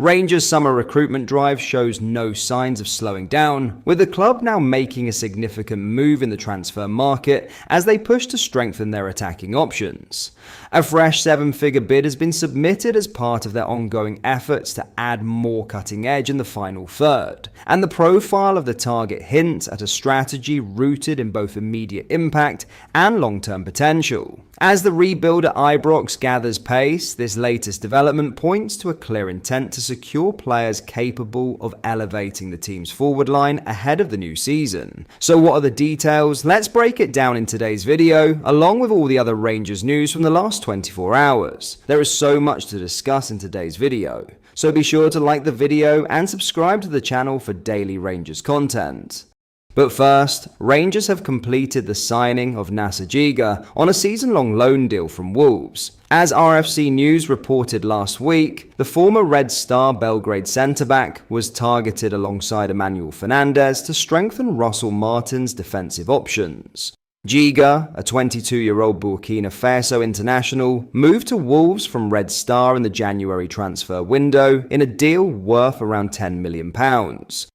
Rangers' summer recruitment drive shows no signs of slowing down, with the club now making a significant move in the transfer market as they push to strengthen their attacking options. A fresh seven-figure bid has been submitted as part of their ongoing efforts to add more cutting edge in the final third, and the profile of the target hints at a strategy rooted in both immediate impact and long-term potential. As the rebuild at Ibrox gathers pace, this latest development points to a clear intent to secure players capable of elevating the team's forward line ahead of the new season. So what are the details? Let's break it down in today's video, along with all the other Rangers news from the last 24 hours. There is so much to discuss in today's video, so be sure to like the video and subscribe to the channel for daily Rangers content. But first, Rangers have completed the signing of Jiga on a season-long loan deal from Wolves. As RFC News reported last week, the former Red Star Belgrade centre-back was targeted alongside Emmanuel Fernandez to strengthen Russell Martin's defensive options. Jiga, a 22-year-old Burkina Faso international, moved to Wolves from Red Star in the January transfer window in a deal worth around £10 million.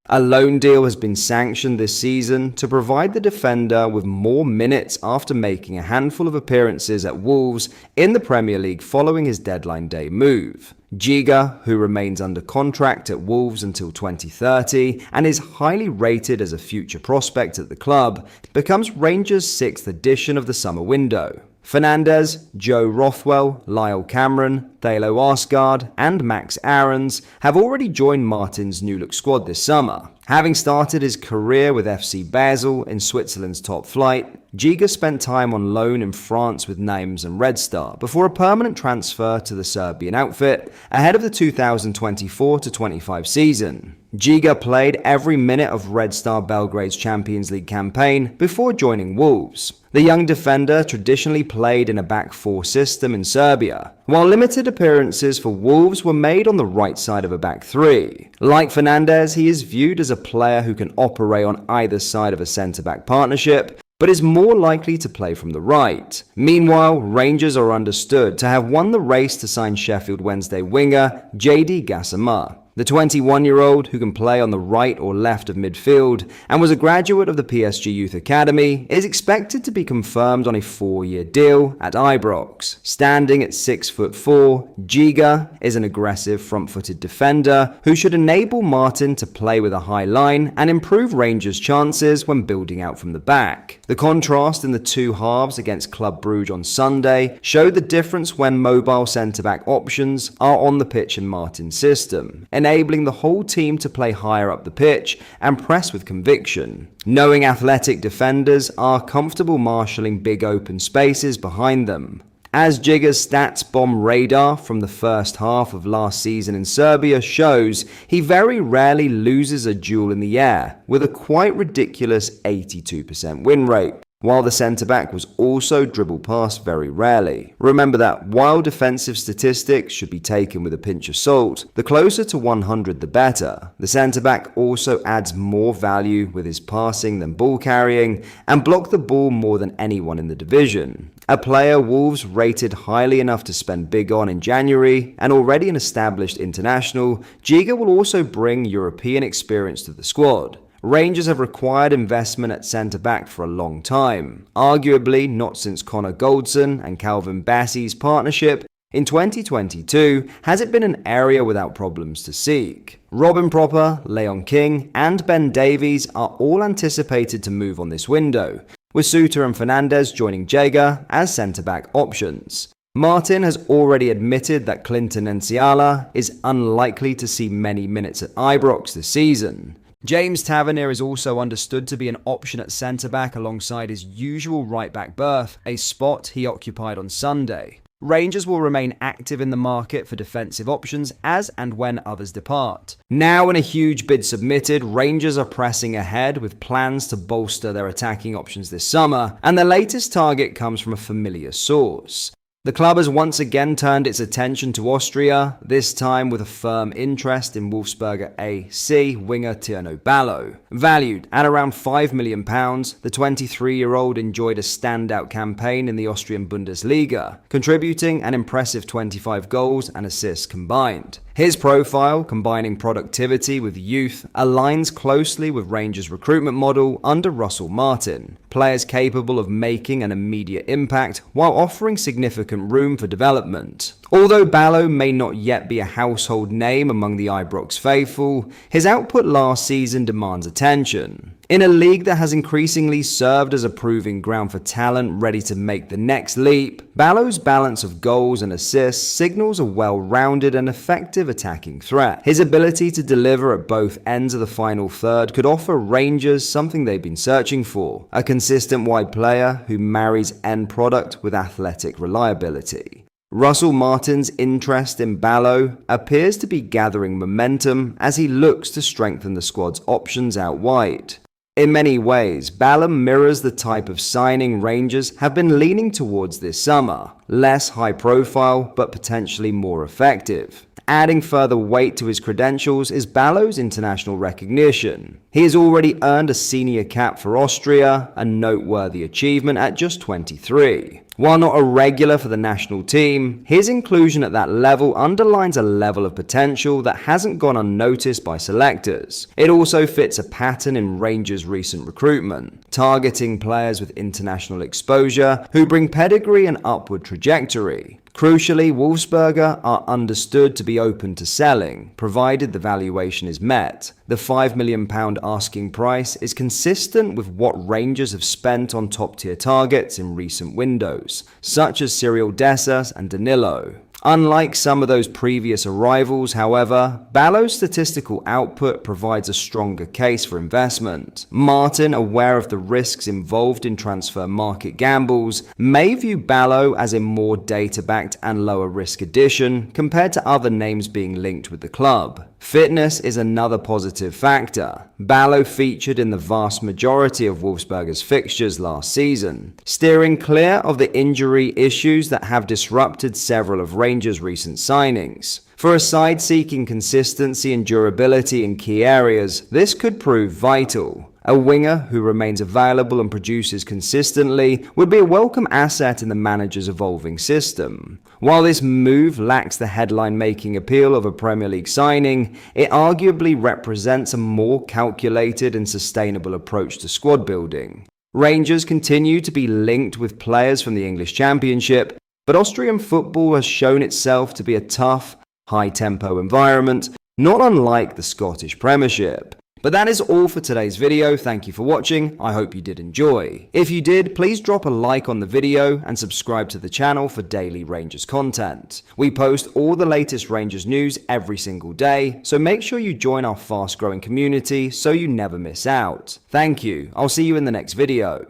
A loan deal has been sanctioned this season to provide the defender with more minutes after making a handful of appearances at Wolves in the Premier League following his deadline day move. Jiga, who remains under contract at Wolves until 2030 and is highly rated as a future prospect at the club, becomes Rangers' sixth addition of the summer window. Fernandez, Joe Rothwell, Lyle Cameron, Thalo Arsgaard, and Max Aarons have already joined Martin's new-look squad this summer. Having started his career with FC Basel in Switzerland's top flight, Jiga spent time on loan in France with Nimes and Red Star before a permanent transfer to the Serbian outfit ahead of the 2024-25 season. Jiga played every minute of Red Star Belgrade's Champions League campaign before joining Wolves. The young defender traditionally played in a back four system in Serbia, while limited appearances for Wolves were made on the right side of a back three. Like Fernandez, he is viewed as a player who can operate on either side of a centre-back partnership, but is more likely to play from the right. Meanwhile, Rangers are understood to have won the race to sign Sheffield Wednesday winger JD Gassama. The 21-year-old, who can play on the right or left of midfield and was a graduate of the PSG Youth Academy, is expected to be confirmed on a 4-year deal at Ibrox. Standing at 6'4", Jiga is an aggressive front-footed defender who should enable Martin to play with a high line and improve Rangers' chances when building out from the back. The contrast in the two halves against Club Brugge on Sunday showed the difference when mobile centre-back options are on the pitch in Martin's system, enabling the whole team to play higher up the pitch and press with conviction. Knowing athletic defenders are comfortable marshalling big open spaces behind them. As Jiga's stats bomb radar from the first half of last season in Serbia shows, he very rarely loses a duel in the air, with a quite ridiculous 82% win rate, while the centre-back was also dribbled past very rarely. Remember that while defensive statistics should be taken with a pinch of salt, the closer to 100 the better. The centre-back also adds more value with his passing than ball carrying and blocked the ball more than anyone in the division. A player Wolves rated highly enough to spend big on in January, and already an established international, Jiga will also bring European experience to the squad. Rangers have required investment at centre-back for a long time, arguably not since Connor Goldson and Calvin Bassey's partnership in 2022 has it been an area without problems to seek. Robin Proper, Leon King, and Ben Davies are all anticipated to move on this window, with Suter and Fernandez joining Jiga as centre-back options. Martin has already admitted that Clinton Enciala is unlikely to see many minutes at Ibrox this season. James Tavernier is also understood to be an option at centre-back alongside his usual right-back berth, a spot he occupied on Sunday. Rangers will remain active in the market for defensive options as and when others depart. Now in a huge bid submitted, Rangers are pressing ahead with plans to bolster their attacking options this summer, and their latest target comes from a familiar source. The club has once again turned its attention to Austria, this time with a firm interest in Wolfsberger AC winger Tierno Balo. Valued at around £5 million, the 23-year-old enjoyed a standout campaign in the Austrian Bundesliga, contributing an impressive 25 goals and assists combined. His profile, combining productivity with youth, aligns closely with Rangers' recruitment model under Russell Martin, players capable of making an immediate impact while offering significant room for development. Although Balo may not yet be a household name among the Ibrox faithful, his output last season demands attention. In a league that has increasingly served as a proving ground for talent ready to make the next leap, Balo's balance of goals and assists signals a well-rounded and effective attacking threat. His ability to deliver at both ends of the final third could offer Rangers something they've been searching for: a consistent wide player who marries end product with athletic reliability. Russell Martin's interest in Balo appears to be gathering momentum as he looks to strengthen the squad's options out wide. In many ways, Balo mirrors the type of signing Rangers have been leaning towards this summer: less high profile, but potentially more effective. Adding further weight to his credentials is Balo's international recognition. He has already earned a senior cap for Austria, a noteworthy achievement at just 23. While not a regular for the national team, his inclusion at that level underlines a level of potential that hasn't gone unnoticed by selectors. It also fits a pattern in Rangers' recent recruitment, targeting players with international exposure who bring pedigree and upward trajectory. Crucially, Wolfsberger are understood to be open to selling, provided the valuation is met. The £5 million asking price is consistent with what Rangers have spent on top-tier targets in recent windows, such as Cyril Dessers and Danilo. Unlike some of those previous arrivals, however, Balo's statistical output provides a stronger case for investment. Martin, aware of the risks involved in transfer market gambles, may view Balo as a more data-backed and lower-risk addition compared to other names being linked with the club. Fitness is another positive factor. Balo featured in the vast majority of Wolfsberger's fixtures last season, steering clear of the injury issues that have disrupted several of Rangers' recent signings. For a side seeking consistency and durability in key areas, this could prove vital. A winger who remains available and produces consistently would be a welcome asset in the manager's evolving system. While this move lacks the headline-making appeal of a Premier League signing, it arguably represents a more calculated and sustainable approach to squad building. Rangers continue to be linked with players from the English Championship, but Austrian football has shown itself to be a tough, high-tempo environment, not unlike the Scottish Premiership. But that is all for today's video. Thank you for watching. I hope you did enjoy. If you did, please drop a like on the video and subscribe to the channel for daily Rangers content. We post all the latest Rangers news every single day, so make sure you join our fast-growing community so you never miss out. Thank you. I'll see you in the next video.